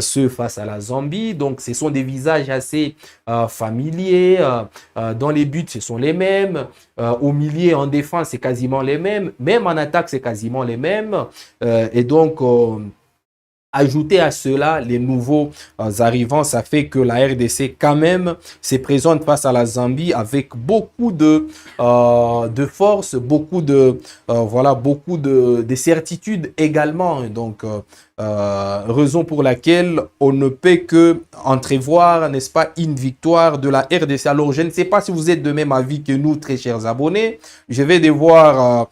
A: ceux face à la Zambie. Donc, ce sont des visages assez familiers. Dans les buts, ce sont les mêmes. Au milieu, en défense, c'est quasiment les mêmes. Même en attaque, c'est quasiment les mêmes. Et donc... ajouter à cela les nouveaux arrivants, ça fait que la RDC quand même se présente face à la Zambie avec beaucoup de force, beaucoup de certitude également. Donc raison pour laquelle on ne peut que entrevoir, n'est-ce pas, une victoire de la RDC. Alors je ne sais pas si vous êtes de même avis que nous, très chers abonnés. Je vais devoir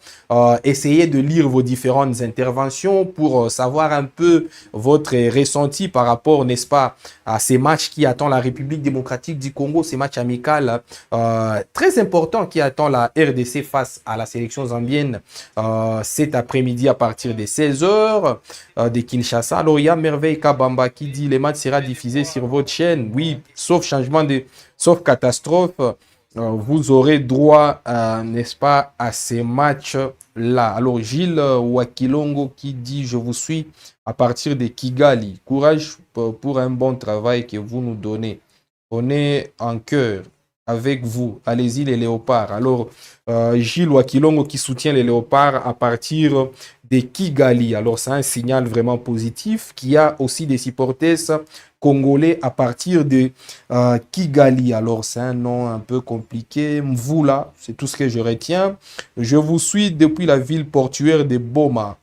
A: essayer de lire vos différentes interventions pour savoir un peu votre ressenti par rapport, n'est-ce pas, à ces matchs qui attendent la République démocratique du Congo, ces matchs amicaux très importants qui attendent la RDC face à la sélection zambienne cet après-midi à partir de 16h de Kinshasa. Alors il y a Merveille Kabamba qui dit les matchs sera diffusé sur votre chaîne. Oui, sauf catastrophe. Vous aurez droit, n'est-ce pas, à ces matchs-là. Alors, Gilles Wakilongo qui dit « Je vous suis à partir de Kigali. Courage pour un bon travail que vous nous donnez. On est en cœur avec vous. Allez-y les léopards. » Alors, Gilles Wakilongo qui soutient les léopards à partir de Kigali. Alors, c'est un signal vraiment positif qu'il y a aussi des supporters congolais à partir de Kigali. Alors, c'est un nom un peu compliqué. Mvula, c'est tout ce que je retiens. Je vous suis depuis la ville portuaire de Boma.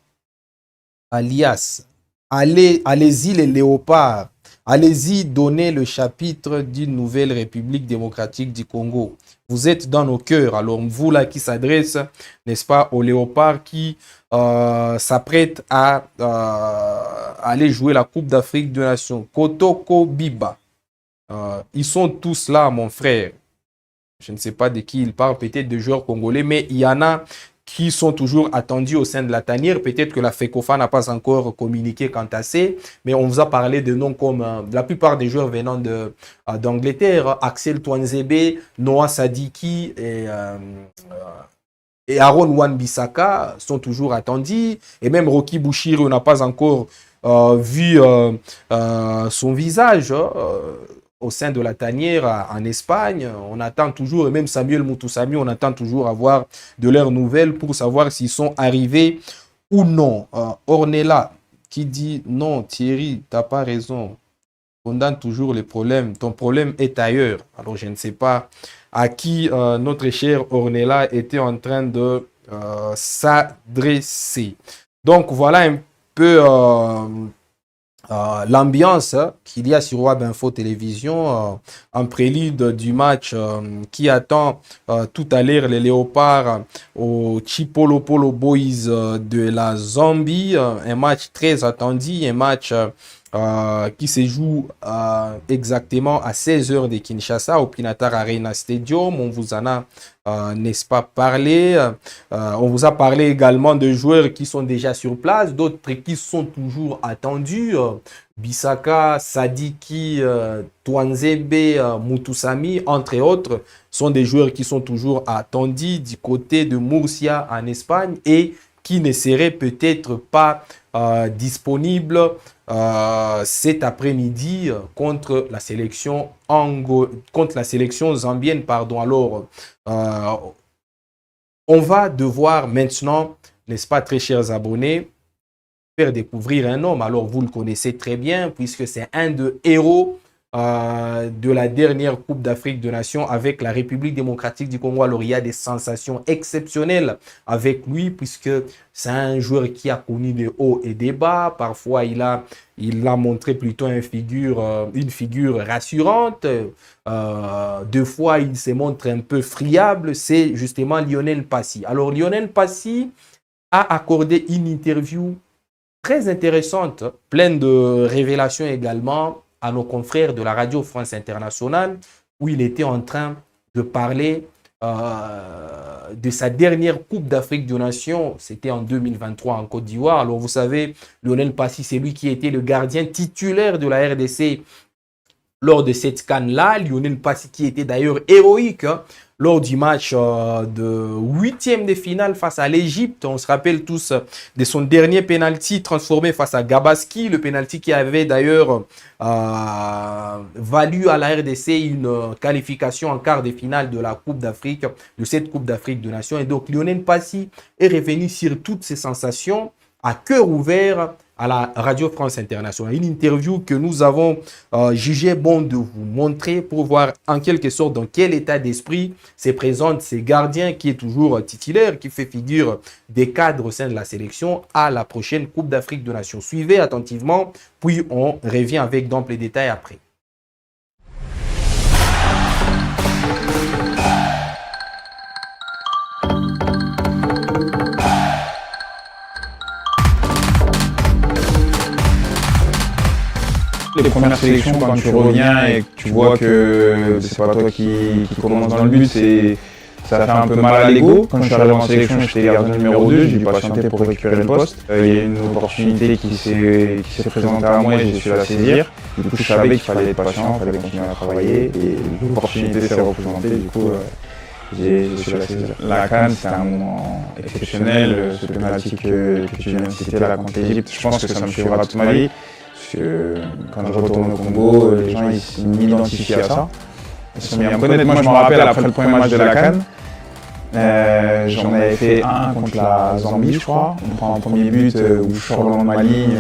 A: Alias, allez-y les léopards. Allez-y, donnez le chapitre d'une nouvelle République démocratique du Congo. Vous êtes dans nos cœurs. Alors, vous là qui s'adresse, n'est-ce pas, au Léopard qui s'apprête à aller jouer la Coupe d'Afrique des Nations. Kotoko Biba. Ils sont tous là, mon frère. Je ne sais pas de qui il parle, peut-être de joueurs congolais, mais il y en a qui sont toujours attendus au sein de la tanière. Peut-être que la FECOFA n'a pas encore communiqué quant à ça, mais on vous a parlé de noms comme la plupart des joueurs venant d'Angleterre, Axel Twanzebe, Noah Sadiki et Aaron Wan-Bissaka sont toujours attendus. Et même Rocky Bouchiri, on n'a pas encore vu son visage au sein de la tanière en Espagne. On attend toujours, et même Samuel Mutusami, on attend toujours avoir de leurs nouvelles pour savoir s'ils sont arrivés ou non. Ornella qui dit non, Thierry, tu n'as pas raison. Condamne toujours les problèmes. Ton problème est ailleurs. Alors, je ne sais pas à qui notre cher Ornella était en train de s'adresser. Donc, voilà un peu l'ambiance qu'il y a sur Web Info Télévision en prélude du match qui attend tout à l'heure les Léopards au Chipolopolo Boys de la Zambie. Un match très attendu, un match qui se joue exactement à 16h de Kinshasa au Pinatar Arena Stadium. On vous en a, n'est-ce pas, parlé. On vous a parlé également de joueurs qui sont déjà sur place, d'autres qui sont toujours attendus. Bissaka, Sadiki, Twanzebe, Mutusami, entre autres, sont des joueurs qui sont toujours attendus du côté de Murcia en Espagne et qui ne seraient peut-être pas disponibles cet après-midi contre la sélection zambienne. Pardon. Alors, on va devoir maintenant, n'est-ce pas, très chers abonnés, faire découvrir un homme. Alors, vous le connaissez très bien puisque c'est un des héros de la dernière Coupe d'Afrique des Nations avec la République démocratique du Congo. Alors, il y a des sensations exceptionnelles avec lui puisque c'est un joueur qui a connu des hauts et des bas. Parfois, il a montré plutôt une figure rassurante. Deux fois, il se montre un peu friable. C'est justement Lionel Passy. Alors, Lionel Passy a accordé une interview très intéressante, pleine de révélations également, à nos confrères de la Radio France Internationale, où il était en train de parler de sa dernière Coupe d'Afrique des Nations. C'était en 2023 en Côte d'Ivoire. Alors vous savez, Lionel Passy, c'est lui qui était le gardien titulaire de la RDC lors de cette CAN-là. Lionel Passy qui était d'ailleurs héroïque lors du match de 8e de finale face à l'Égypte. On se rappelle tous de son dernier penalty transformé face à Gabaski, le penalty qui avait d'ailleurs valu à la RDC une qualification en quart de finale de la Coupe d'Afrique, de cette Coupe d'Afrique des Nations. Et donc Lionel Passy est revenu sur toutes ces sensations à cœur ouvert à la Radio France Internationale. Une interview que nous avons jugé bon de vous montrer pour voir en quelque sorte dans quel état d'esprit se présente ces gardiens qui est toujours titulaire, qui fait figure des cadres au sein de la sélection à la prochaine Coupe d'Afrique des Nations. Suivez attentivement, puis on revient avec d'amples détails après.
C: Les premières sélections, quand tu reviens et que tu vois que c'est pas toi qui commence dans le but, ça fait un peu mal à l'ego. Quand je suis arrivé en sélection, j'étais gardien numéro 2, j'ai dû patienter pour récupérer le poste. Il y a une opportunité qui s'est présentée à moi et j'ai su la saisir. Du coup, je savais qu'il fallait être patient, il fallait continuer à travailler et l'opportunité s'est représentée. Du coup, j'ai su la saisir. La CAN, c'était un moment exceptionnel. Ce penalty que tu viens de citer là contre l'Égypte, je pense que ça me suivra toute ma vie. Quand je retourne au Congo, les gens ils m'identifient à ça. Ils sont mis à me connaître. Moi je me rappelle après le premier match de la CAN, j'en avais fait un contre la Zambie je crois. On prend un premier but où je sors dans ma ligne.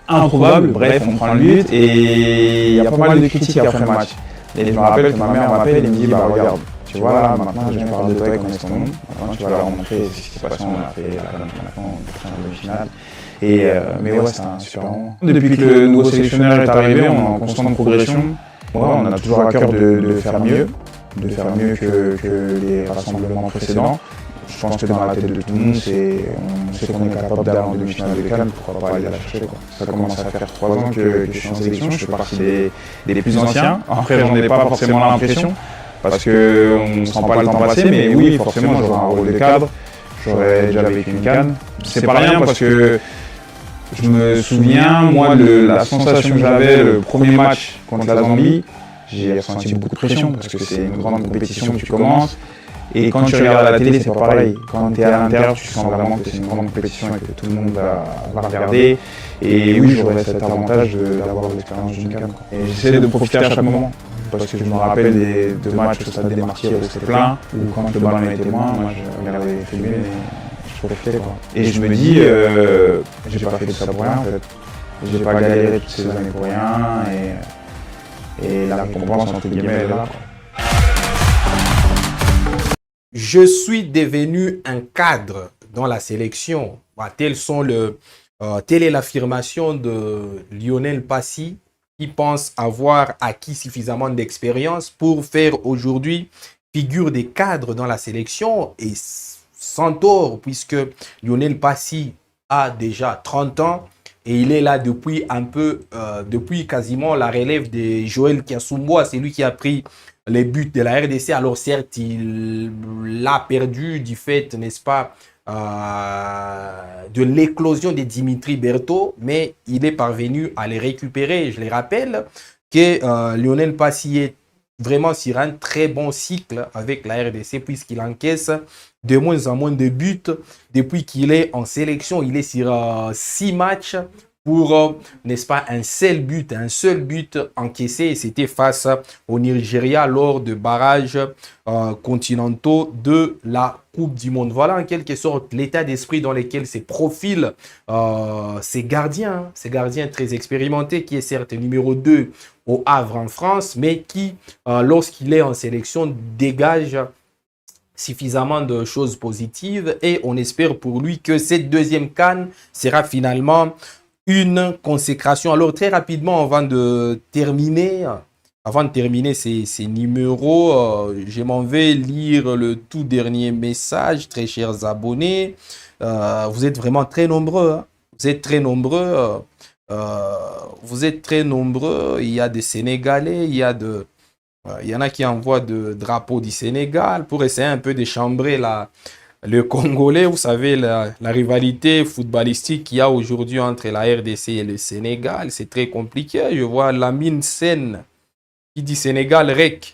C: Improbable, bref on prend le but et il y a pas mal de critiques après le match. Et je me rappelle que ma mère m'appelle et me dit bah regarde, tu tu vois, là, maintenant, je viens parler de toi et connaître ton nom. Maintenant, tu vas leur montrer ce qui s'est passé. On a fait la canne maintenant, on est en demi-finale. Mais ouais, c'était un super moment. Depuis que le nouveau sélectionneur est arrivé, on est en constante progression. Ouais, on a toujours à cœur de faire mieux que les rassemblements précédents. Je pense que dans la tête de tout le monde, on sait qu'on est capable d'aller en demi-finale de CAN, pourquoi pas aller la chercher, quoi. Ça commence à faire 3 ans que je suis en sélection, je fais partie des plus anciens. Après, j'en ai pas forcément l'impression, parce qu'on ne sent pas le temps passer, mais oui, forcément, j'aurai un rôle de cadre, j'aurais déjà vécu une CAN. C'est pas rien parce que je me souviens, moi, de la sensation que j'avais le premier match contre la Zambie. J'ai ressenti beaucoup de pression parce que c'est une grande compétition que tu commences. Et quand tu regardes à la télé, c'est pas pareil. Quand tu es à l'intérieur, tu sens vraiment que c'est une grande compétition et que tout le monde va regarder. Et oui, j'aurais cet avantage d'avoir l'expérience d'une CAN. Et j'essaie de profiter à chaque moment. Parce que je me rappelle de matchs au stade des Martyrs où c'était plein, ou quand le ballon était moins, moi je regardais les tribunes et je profitais, quoi. Et je me dis, j'ai pas fait tout ça pour rien en fait. J'ai pas galéré toutes ces années pour rien. Et la récompense, entre guillemets, elle est là, quoi.
A: Je suis devenu un cadre dans la sélection. Telle est l'affirmation de Lionel Passy, qui pense avoir acquis suffisamment d'expérience pour faire aujourd'hui figure des cadres dans la sélection. Et sans tort, puisque Lionel Passy a déjà 30 ans. Et il est là depuis depuis quasiment la relève de Joël Kiasumboa. C'est lui qui a pris les buts de la RDC. Alors certes, il l'a perdu du fait, n'est-ce pas, de l'éclosion de Dimitri Berthaud. Mais il est parvenu à les récupérer. Je les rappelle que Lionel Passy est vraiment sur un très bon cycle avec la RDC puisqu'il encaisse de moins en moins de buts depuis qu'il est en sélection. Il est sur 6 matchs pour, n'est-ce pas, un seul but encaissé. Et c'était face au Nigeria lors de barrages continentaux de la Coupe du Monde. Voilà en quelque sorte l'état d'esprit dans lequel se profilent ces gardiens très expérimentés, qui est certes numéro 2 au Havre en France, mais qui, lorsqu'il est en sélection, dégage suffisamment de choses positives. Et on espère pour lui que cette deuxième CAN sera finalement une consécration. Alors très rapidement, avant de terminer ces numéros, je m'en vais lire le tout dernier message. Très chers abonnés, vous êtes vraiment très nombreux, hein. Vous êtes très nombreux. Il y a des Sénégalais, il y en a qui envoient de drapeaux du Sénégal pour essayer un peu de chambrer le Congolais. Vous savez, la rivalité footballistique qu'il y a aujourd'hui entre la RDC et le Sénégal, c'est très compliqué. Je vois Lamine Sen qui dit Sénégal Rec.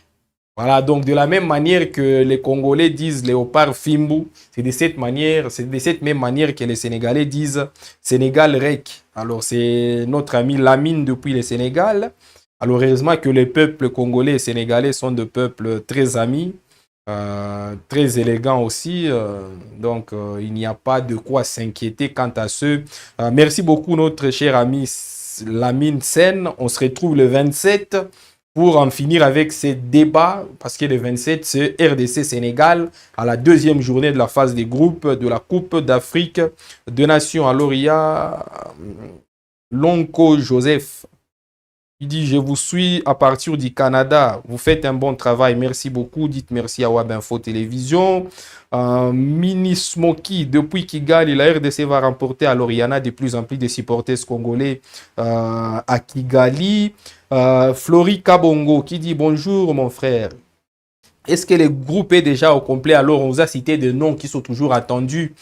A: Voilà, donc de la même manière que les Congolais disent Léopard Fimbu, c'est de cette même manière que les Sénégalais disent Sénégal Rec. Alors c'est notre ami Lamine depuis le Sénégal. Alors heureusement que les peuples congolais et sénégalais sont de peuples très amis, très élégants aussi. Donc il n'y a pas de quoi s'inquiéter quant à ce. Merci beaucoup notre cher ami Lamine Sen. On se retrouve le 27 pour en finir avec ces débats, parce que le 27, c'est RDC Sénégal, à la deuxième journée de la phase des groupes de la Coupe d'Afrique des Nations. Alors, il y a Lonko Joseph qui dit « Je vous suis à partir du Canada. Vous faites un bon travail. Merci beaucoup. Dites merci à Web Info Télévision. » Mini Smoky, depuis Kigali, la RDC va remporter. Alors, il y en a de plus en plus de supporters congolais à Kigali. Flori Kabongo qui dit « Bonjour mon frère. Est-ce que le groupe est déjà au complet? » Alors, on vous a cité des noms qui sont toujours attendus,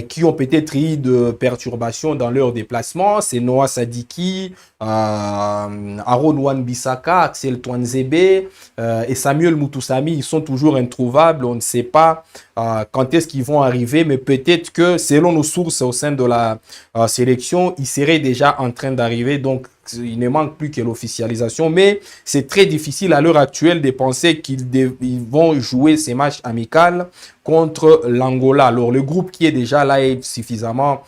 A: qui ont peut-être eu de perturbations dans leur déplacement. C'est Noah Sadiki, Aaron Wan-Bissaka, Axel Twanzebe et Samuel Mutusami. Ils sont toujours introuvables. On ne sait pas quand est-ce qu'ils vont arriver, mais peut-être que selon nos sources au sein de la sélection, ils seraient déjà en train d'arriver. Donc, il ne manque plus que l'officialisation, mais c'est très difficile à l'heure actuelle de penser qu'ils vont jouer ces matchs amicaux contre l'Angola. Alors, le groupe qui est déjà là est suffisamment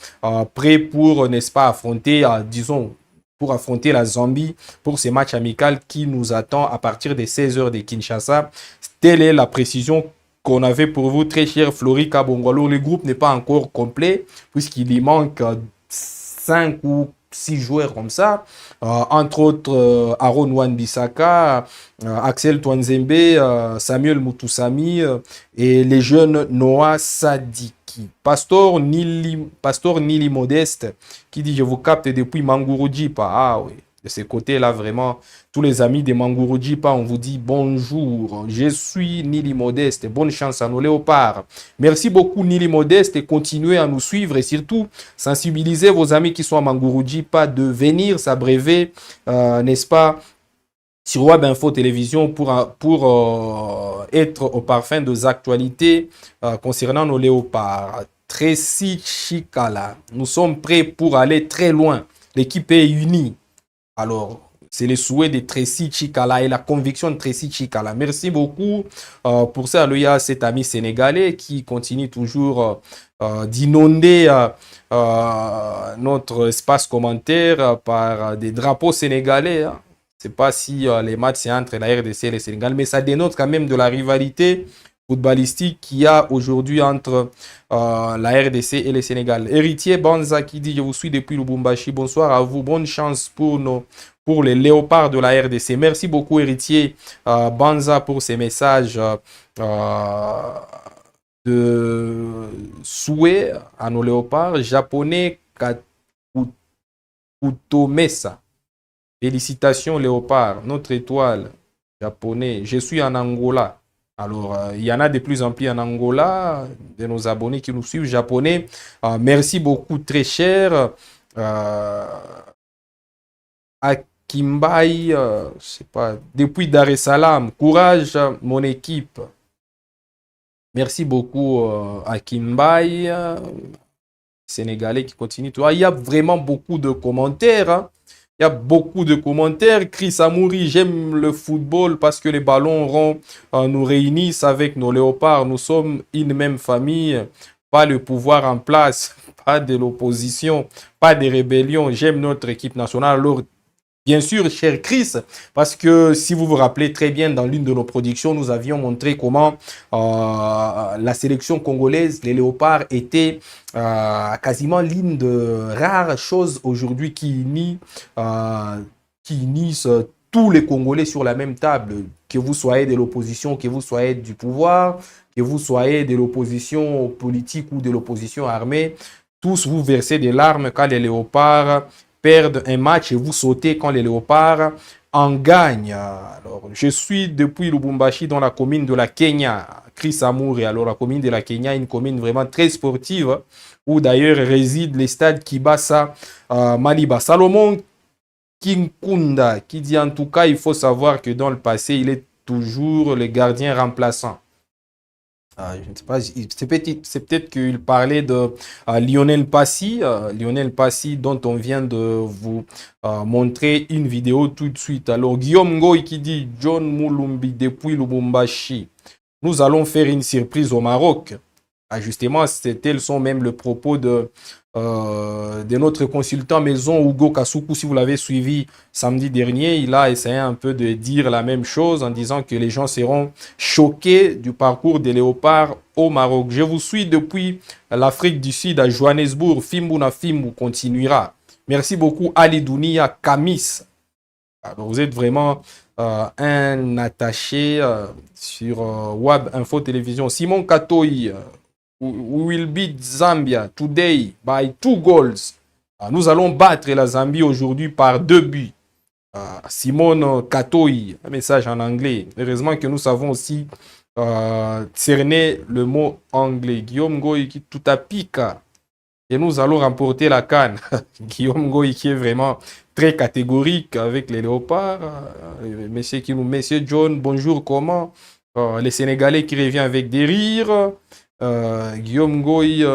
A: prêt pour, n'est-ce pas, affronter, disons, pour affronter la Zambie pour ces matchs amicaux qui nous attend à partir des 16h de Kinshasa. Telle est la précision qu'on avait pour vous, très cher Flori Kabongo. Alors, le groupe n'est pas encore complet puisqu'il y manque 5 ou 6 joueurs comme ça, entre autres Aaron Wan-Bissaka, Axel Twanzembe, Samuel Mutusami et les jeunes Noah Sadiki. Pastor Nili Modeste qui dit: je vous capte depuis Mangurujipa. Ah oui, de ce côté-là, vraiment, tous les amis de Mangurujipa, on vous dit bonjour. Je suis Nili Modeste. Bonne chance à nos léopards. Merci beaucoup, Nili Modeste, et continuez à nous suivre et surtout sensibiliser vos amis qui sont à Mangurujipa de venir s'abreuver, n'est-ce pas, sur Web Info Télévision pour être au parfum des actualités concernant nos léopards. Tracy Chikala, nous sommes prêts pour aller très loin. L'équipe est unie. Alors, c'est le souhait de Tracy Chikala et la conviction de Tracy Chikala. Merci beaucoup pour ça. Il y a cet ami sénégalais qui continue toujours d'inonder notre espace commentaire par des drapeaux sénégalais. Hein. Je ne sais pas si les matchs c'est entre la RDC et le Sénégal, mais ça dénote quand même de la rivalité footballistique qu'il y a aujourd'hui entre la RDC et le Sénégal. Héritier Banza qui dit: je vous suis depuis Lubumbashi. Bonsoir à vous. Bonne chance pour les léopards de la RDC. Merci beaucoup, Héritier Banza, pour ces messages de souhait à nos léopards. Japonais Kutomesa. Félicitations, léopard, notre étoile. Japonais. Je suis en Angola. Alors, il y en a de plus en plus en Angola, de nos abonnés qui nous suivent, japonais. Merci beaucoup, très cher. Akimbai, je sais pas, depuis Dar es Salaam. Courage, mon équipe. Merci beaucoup, Akimbai. Sénégalais qui continue. Il y a vraiment beaucoup de commentaires. Hein. Il y a beaucoup de commentaires. Chris Amouri, j'aime le football parce que les ballons ronds nous réunissent avec nos léopards. Nous sommes une même famille. Pas le pouvoir en place, pas de l'opposition, pas de rébellion. J'aime notre équipe nationale. Alors, bien sûr, cher Chris, parce que si vous vous rappelez très bien, dans l'une de nos productions, nous avions montré comment la sélection congolaise, les léopards, étaient quasiment l'une de rares choses aujourd'hui qui unissent tous les Congolais sur la même table. Que vous soyez de l'opposition, que vous soyez du pouvoir, que vous soyez de l'opposition politique ou de l'opposition armée, tous vous versez des larmes quand les léopards perdent un match et vous sautez quand les léopards en gagnent. Alors, je suis depuis Lubumbashi dans la commune de la Kenya, Chris Amouri. Alors, la commune de la Kenya est une commune vraiment très sportive où d'ailleurs résident les stades Kibasa, Maliba. Salomon Kinkunda qui dit en tout cas, il faut savoir que dans le passé, il est toujours le gardien remplaçant. Je ne sais pas, c'est peut-être qu'il parlait de Lionel Passy, dont on vient de vous montrer une vidéo tout de suite. Alors, Guillaume Ngoy qui dit: John Moulumbi depuis Lubumbashi, nous allons faire une surprise au Maroc. Justement, tels sont même le propos de notre consultant maison Hugo Kasuku. Si vous l'avez suivi samedi dernier, il a essayé un peu de dire la même chose en disant que les gens seront choqués du parcours des léopards au Maroc. Je vous suis depuis l'Afrique du Sud à Johannesburg. Fimbuna Fimbu continuera. Merci beaucoup Ali Dounia Kamis. Alors, vous êtes vraiment un attaché sur Web Info Télévision. Simon Katoy. We will beat Zambia today by 2 goals. Nous allons battre la Zambie aujourd'hui par 2 buts. Simone Katoy, un message en anglais. Heureusement que nous savons aussi cerner le mot anglais. Guillaume Goy qui tout à pique. Et nous allons remporter la CAN. Guillaume Goy qui est vraiment très catégorique avec les léopards. Monsieur John, bonjour, comment? Les Sénégalais qui revient avec des rires. Guillaume Goy,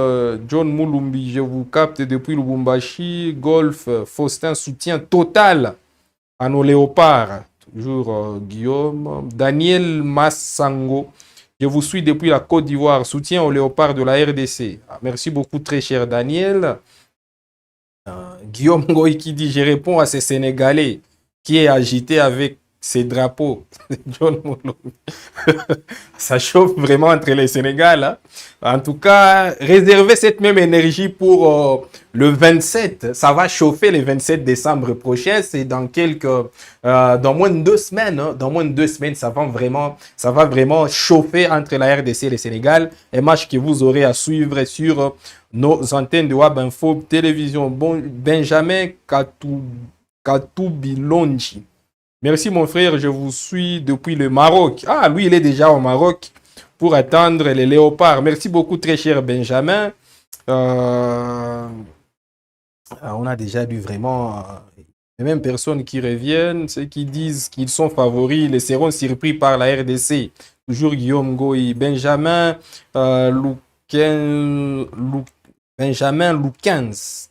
A: John Moulumbi, je vous capte depuis Lubumbashi. Golf, Faustin, soutien total à nos léopards. Toujours Guillaume. Daniel Massango, je vous suis depuis la Côte d'Ivoire. Soutien aux léopards de la RDC. Merci beaucoup, très cher Daniel. Guillaume Goy qui dit, je réponds à ces Sénégalais qui est agité avec ses drapeaux. John Molo. Ça chauffe vraiment entre les Sénégal. Hein. En tout cas, réservez cette même énergie pour le 27. Ça va chauffer le 27 décembre prochain. C'est dans dans moins de 2 semaines. Hein. Dans moins de 2 semaines, ça va vraiment chauffer entre la RDC et le Sénégal. Un match que vous aurez à suivre sur nos antennes de Wab Info Télévision. Bon, Benjamin Katoubilonji. Merci mon frère, je vous suis depuis le Maroc. Ah, lui, il est déjà au Maroc pour attendre les léopards. Merci beaucoup, très cher Benjamin. On a déjà lu vraiment les mêmes personnes qui reviennent, ceux qui disent qu'ils sont favoris, les seront surpris par la RDC. Toujours Guillaume Goy, Benjamin Benjamin Loukens.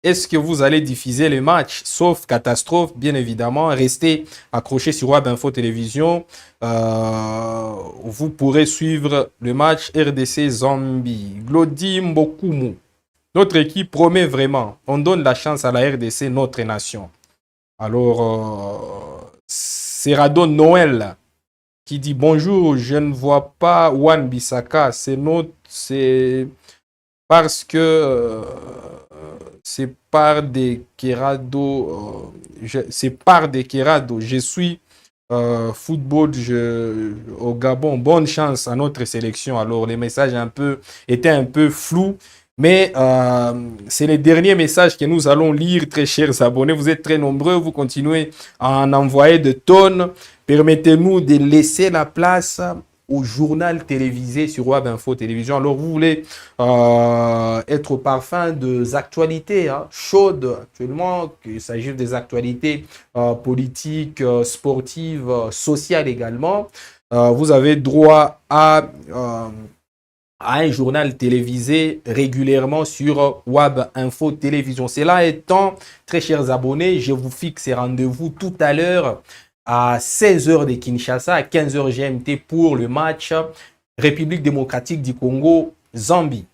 A: Est-ce que vous allez diffuser le match? Sauf catastrophe, bien évidemment. Restez accrochés sur Wab Info Télévision. Vous pourrez suivre le match RDC Zambie. Glody Mbokumu. Notre équipe promet vraiment. On donne la chance à la RDC, notre nation. Alors, Serrado Noël qui dit bonjour, je ne vois pas Wan Bissaka. C'est parce que c'est par des Kerado. C'est par des Kerado. Je suis football au Gabon. Bonne chance à notre sélection. Alors, les messages étaient un peu flous. Mais c'est les derniers messages que nous allons lire, très chers abonnés. Vous êtes très nombreux. Vous continuez à en envoyer de tonnes. Permettez-nous de laisser la place au journal télévisé sur Wab Info Télévision. Alors, vous voulez être au parfum des actualités chaudes actuellement, qu'il s'agisse des actualités politiques, sportives, sociales également. Vous avez droit à un journal télévisé régulièrement sur Wab Info Télévision. Cela étant, très chers abonnés, je vous fixe rendez-vous tout à l'heure à 16h de Kinshasa, à 15h GMT pour le match République démocratique du Congo, Zambie.